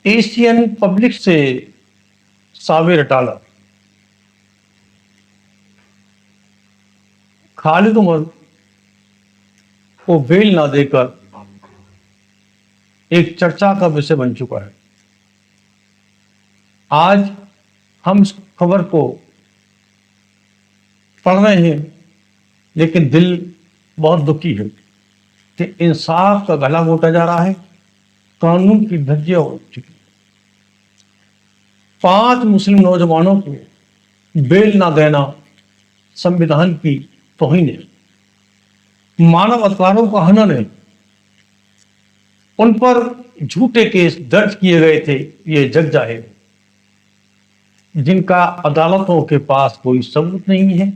Asian public से साबिर अटाला, खालिद उमर को bell ना देकर एक चर्चा का विषय बन चुका है। आज हम इस खबर को पढ़ रहे हैं, लेकिन दिल बहुत दुखी है कि इंसाफ का गला घोटा जा रहा है, कानून की धज्जियां उड़ चुकी। 5 मुस्लिम नौजवानों को बेल ना देना संविधान की तौहीन है, मानव अधिकारों का हनन है। उन पर झूठे केस दर्ज किए गए थे, ये जग जाहिर है, जिनका अदालतों के पास कोई सबूत नहीं है,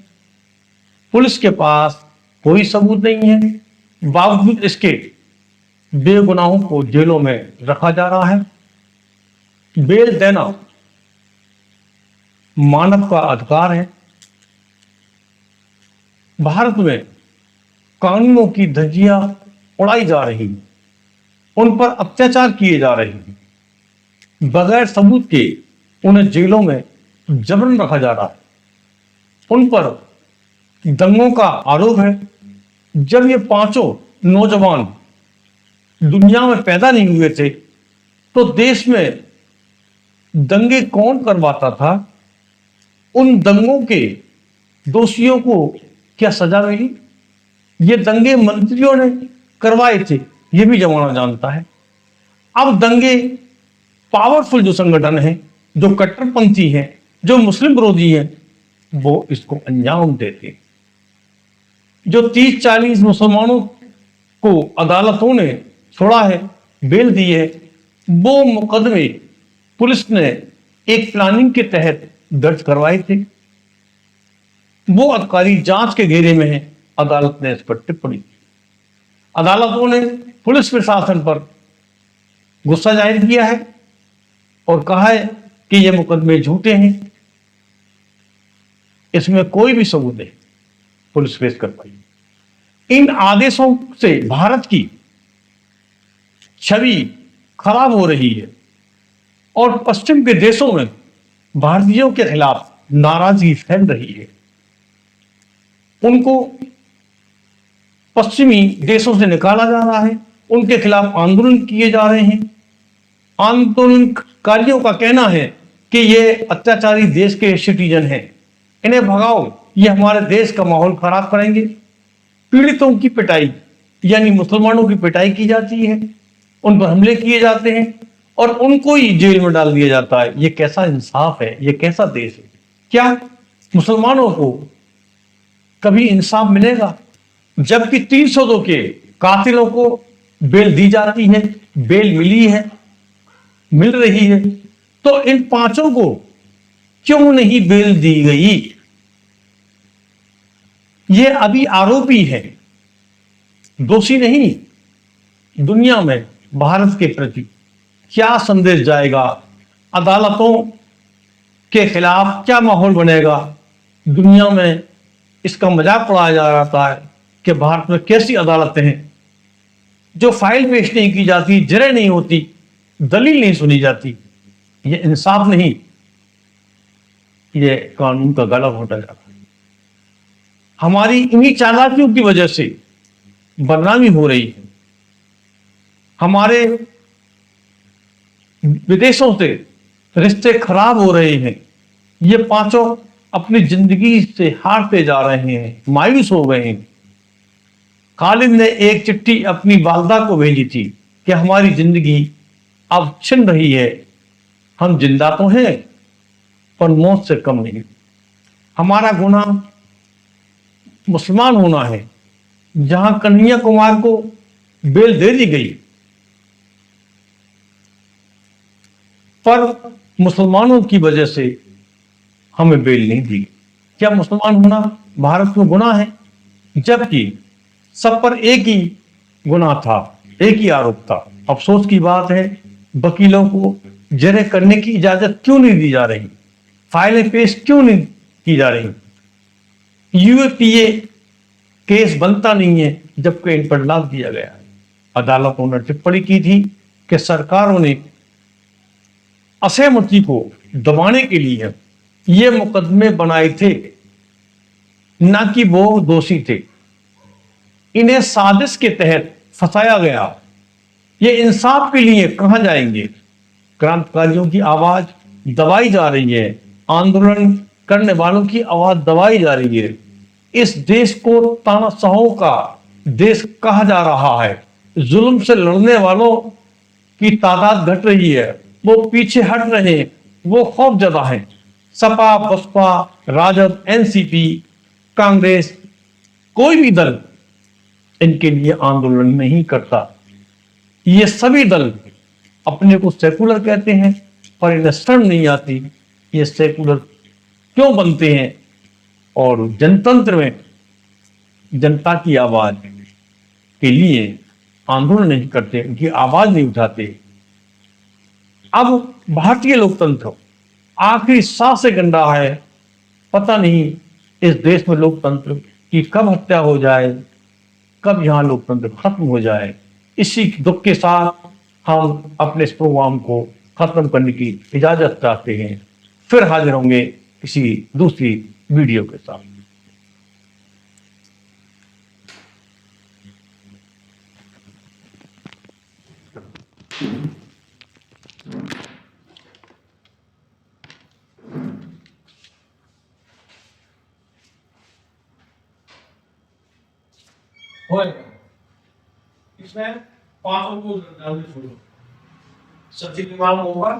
पुलिस के पास कोई सबूत नहीं है, बावजूद इसके बेगुनाहों को जेलों में रखा जा रहा है। बेल देना मानव का अधिकार है। भारत में कानूनों की धज्जियां उड़ाई जा रही हैं, उन पर अत्याचार किए जा रहे हैं, बगैर सबूत के उन्हें जेलों में जबरन रखा जा रहा है। उन पर दंगों का आरोप है। जब ये 5 नौजवान दुनिया में पैदा नहीं हुए थे, तो देश में दंगे कौन करवाता था? उन दंगों के दोषियों को क्या सजा मिली? ये दंगे मंत्रियों ने करवाए थे, ये भी जमाना जानता है। अब दंगे पावरफुल जो संगठन है, जो कट्टरपंथी हैं, जो मुस्लिम विरोधी हैं, वो इसको अंजाम देते। जो 30-40 मुसलमानों को अदालतों ने छोड़ा है, बेल दी है, वो मुकदमे पुलिस ने एक प्लानिंग के तहत दर्ज करवाए थे। वो अधिकारी जांच के घेरे में है, अदालत ने इस पर टिप्पणी की। अदालतों ने पुलिस प्रशासन पर गुस्सा जाहिर किया है और कहा है कि ये मुकदमे झूठे हैं, इसमें कोई भी सबूत नहीं पुलिस पेश कर पाई। इन आदेशों से भारत की छवि खराब हो रही है और पश्चिम के देशों में भारतीयों के खिलाफ नाराजगी फैल रही है। उनको पश्चिमी देशों से निकाला जा रहा है, उनके खिलाफ आंदोलन किए जा रहे हैं। आंदोलनकारियों का कहना है कि ये अत्याचारी देश के सिटीजन हैं, इन्हें भगाओ, ये हमारे देश का माहौल खराब करेंगे। पीड़ितों की पिटाई यानी मुसलमानों की पिटाई की जाती है, उन पर हमले किए जाते हैं और उनको ही जेल में डाल दिया जाता है। ये कैसा इंसाफ है? ये कैसा देश है? क्या मुसलमानों को कभी इंसाफ मिलेगा? जबकि 302 के कातिलों को बेल दी जाती है, बेल मिली है, मिल रही है, तो इन 5 को क्यों नहीं बेल दी गई? ये अभी आरोपी है, दोषी नहीं। दुनिया में भारत के प्रति क्या संदेश जाएगा? अदालतों के खिलाफ क्या माहौल बनेगा? दुनिया में इसका मजाक उड़ाया जा रहा है कि भारत में कैसी अदालतें हैं जो फाइल पेश नहीं की जाती, जरे नहीं होती, दलील नहीं सुनी जाती। ये इंसाफ नहीं, ये कानून का गला घोटा जा रहा है। हमारी इन्हीं चालाकियों की वजह से बदनामी हो रही है। हमारे विदेशों से रिश्ते खराब हो रहे हैं। ये 5 अपनी जिंदगी से हारते जा रहे हैं, मायूस हो गए हैं। खालिद ने एक चिट्ठी अपनी वालदा को भेजी थी कि हमारी जिंदगी अब छिन रही है, हम जिंदा तो हैं पर मौत से कम नहीं। हमारा गुनाह मुसलमान होना है। जहां कन्हैया कुमार को बेल दे दी गई, पर मुसलमानों की वजह से हमें बेल नहीं दी। क्या मुसलमान होना भारत में गुनाह है? जबकि सब पर एक ही गुनाह था, एक ही आरोप था। अफसोस की बात है, वकीलों को जरे करने की इजाजत क्यों नहीं दी जा रही? फाइलें पेश क्यों नहीं की जा रही? यूएपीए केस बनता नहीं है, जबकि इन पर लाद दिया गया है। अदालतों ने टिप्पणी की थी कि सरकारों ने असहमति को दबाने के लिए ये मुकदमे बनाए थे, ना कि वो दोषी थे। इन्हें साजिश के तहत फंसाया गया। ये इंसाफ के लिए कहां जाएंगे? क्रांतिकारियों की आवाज दबाई जा रही है, आंदोलन करने वालों की आवाज दबाई जा रही है। इस देश को तानाशाहों का देश कहा जा रहा है। जुल्म से लड़ने वालों की तादाद घट रही है, वो पीछे हट रहे हैं, वो खौफजदा है। सपा, बसपा, राजद, एनसीपी, कांग्रेस, कोई भी दल इनके लिए आंदोलन नहीं करता। ये सभी दल अपने को सेकुलर कहते हैं, पर इन्हें शर्म नहीं आती ये सेकुलर क्यों बनते हैं और जनतंत्र में जनता की आवाज के लिए आंदोलन नहीं करते, उनकी आवाज नहीं उठाते। अब भारतीय लोकतंत्र आखिरी सांस से गंदा है। पता नहीं इस देश में लोकतंत्र की कब हत्या हो जाए, कब यहां लोकतंत्र खत्म हो जाए। इसी दुख के साथ हम अपने इस प्रोग्राम को खत्म करने की इजाजत चाहते हैं। फिर हाजिर होंगे किसी दूसरी वीडियो के साथ। इसमें 500 को डाल दो, सब्जी का काम होगा।